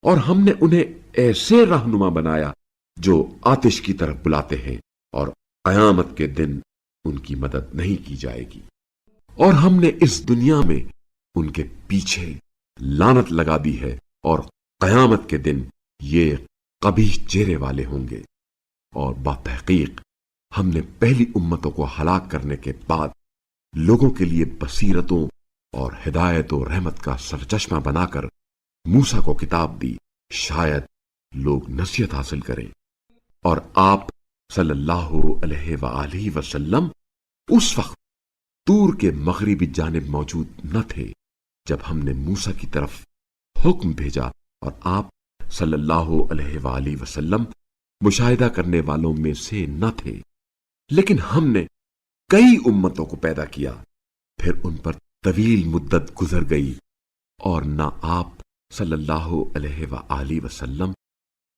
اور ہم نے انہیں ایسے رہنما بنایا جو آتش کی طرف بلاتے ہیں، اور قیامت کے دن ان کی مدد نہیں کی جائے گی۔ اور ہم نے اس دنیا میں ان کے پیچھے لعنت لگا دی ہے، اور قیامت کے دن یہ قبیح چہرے والے ہوں گے۔ اور بتحقیق ہم نے پہلی امتوں کو ہلاک کرنے کے بعد لوگوں کے لیے بصیرتوں اور ہدایت و رحمت کا سرچشمہ بنا کر موسیٰ کو کتاب دی، شاید لوگ نصیحت حاصل کریں۔ اور آپ صلی اللہ علیہ وآلہ وسلم اس وقت طور کے مغربی جانب موجود نہ تھے جب ہم نے موسیٰ کی طرف حکم بھیجا، اور آپ صلی اللہ علیہ وآلہ وسلم مشاہدہ کرنے والوں میں سے نہ تھے، لیکن ہم نے کئی امتوں کو پیدا کیا، پھر ان پر طویل مدت گزر گئی، اور نہ آپ صلی اللہ علیہ وآلہ وسلم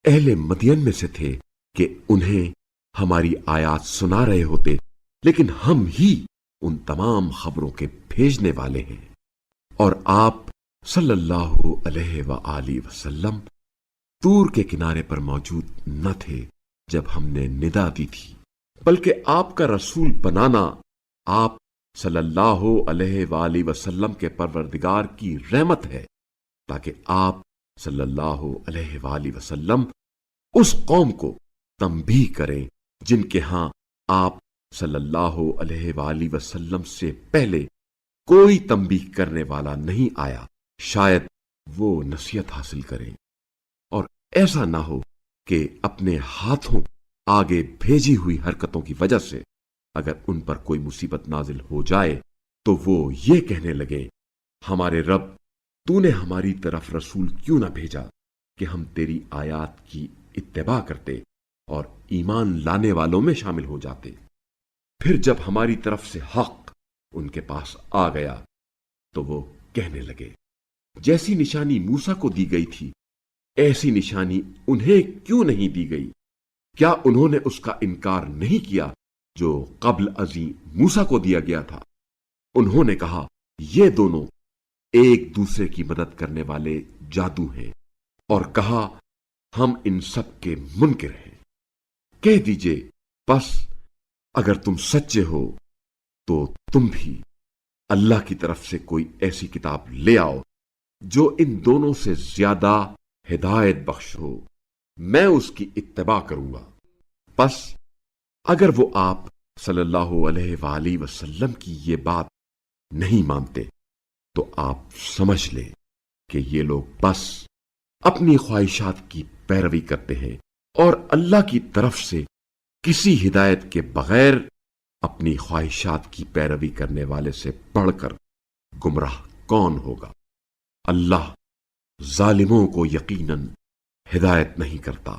اہل مدین میں سے تھے کہ انہیں ہماری آیات سنا رہے ہوتے، لیکن ہم ہی ان تمام خبروں کے بھیجنے والے ہیں۔ اور آپ صلی اللہ علیہ وآلہ وسلم طور کے کنارے پر موجود نہ تھے جب ہم نے ندا دی تھی، بلکہ آپ کا رسول بنانا آپ صلی اللہ علیہ وآلہ وسلم کے پروردگار کی رحمت ہے، تاکہ آپ صلی اللہ علیہ وآلہ وسلم اس قوم کو تنبیہ کریں جن کے ہاں آپ صلی اللہ علیہ وآلہ وسلم سے پہلے کوئی تنبیہ کرنے والا نہیں آیا، شاید وہ نصیحت حاصل کریں۔ اور ایسا نہ ہو کہ اپنے ہاتھوں آگے بھیجی ہوئی حرکتوں کی وجہ سے اگر ان پر کوئی مصیبت نازل ہو جائے تو وہ یہ کہنے لگے، ہمارے رب، تو نے ہماری طرف رسول کیوں نہ بھیجا کہ ہم تیری آیات کی اتباع کرتے اور ایمان لانے والوں میں شامل ہو جاتے۔ پھر جب ہماری طرف سے حق ان کے پاس آ گیا تو وہ کہنے لگے، جیسی نشانی موسیٰ کو دی گئی تھی ایسی نشانی انہیں کیوں نہیں دی گئی؟ کیا انہوں نے اس کا انکار نہیں کیا جو قبل ازیں موسیٰ کو دیا گیا تھا؟ انہوں نے کہا، یہ دونوں ایک دوسرے کی مدد کرنے والے جادو ہیں، اور کہا، ہم ان سب کے منکر ہیں۔ کہہ دیجئے، بس اگر تم سچے ہو تو تم بھی اللہ کی طرف سے کوئی ایسی کتاب لے آؤ جو ان دونوں سے زیادہ ہدایت بخش ہو، میں اس کی اتباع کروں گا۔ بس اگر وہ آپ صلی اللہ علیہ وآلہ وسلم کی یہ بات نہیں مانتے تو آپ سمجھ لیں کہ یہ لوگ بس اپنی خواہشات کی پیروی کرتے ہیں، اور اللہ کی طرف سے کسی ہدایت کے بغیر اپنی خواہشات کی پیروی کرنے والے سے بڑھ کر گمراہ کون ہوگا؟ اللہ ظالموں کو یقیناً ہدایت نہیں کرتا۔